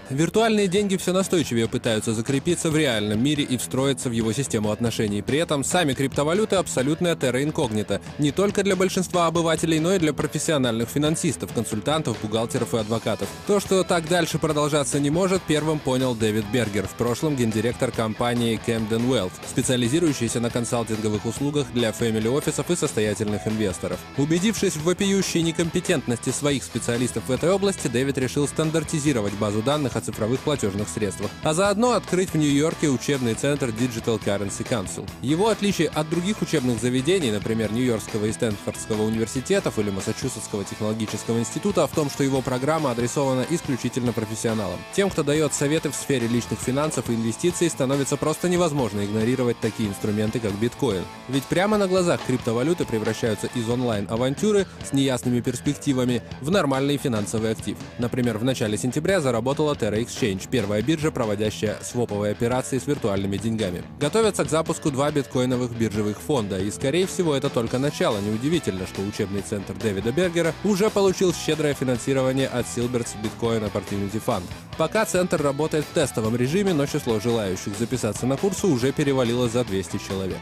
Виртуальные деньги все настойчивее пытаются закрепиться в реальном мире и встроиться в его систему отношений. При этом сами криптовалюты – абсолютная терра инкогнита. Не только для большинства обывателей, но и для профессиональных финансистов, консультантов, бухгалтеров и адвокатов. То, что так дальше продолжаться не может, первым понял Дэвид Бергер, в прошлом гендиректор компании Camden Wealth, специализирующейся на консалтинговых услугах для фэмили-офисов и состоятельных инвесторов. Убедившись в вопиющей некомпетентности своих специалистов в этой области, Дэвид решил стандартизировать базу данных о цифровых платежных средствах, а заодно открыть в Нью-Йорке учебный центр Digital Currency Council. Его отличие от других учебных заведений, например, Нью-Йоркского и Стэнфордского университетов или Массачусетского технологического института, в том, что его программа адресована исключительно профессионалам. Тем, кто дает советы в сфере личных финансов и инвестиций, становится просто невозможно игнорировать такие инструменты, как биткоин. Ведь прямо на глазах криптовалюты превращаются из онлайн-авантюры с неясными перспективами в нормальный финансовый актив. Например, в начале сентября заработала Terra Exchange, первая биржа, проводящая своповые операции с виртуальными деньгами. Готовятся к запуску 2 биткоиновых биржевых фонда, и, скорее всего, это только начало. Неудивительно, что учебный центр Дэвида Бергера уже получил щедрое финансирование от Silbert's Bitcoin Opportunity Fund. Пока центр работает в тестовом режиме, но число желающих записаться на курсы уже перевалило за 200 человек.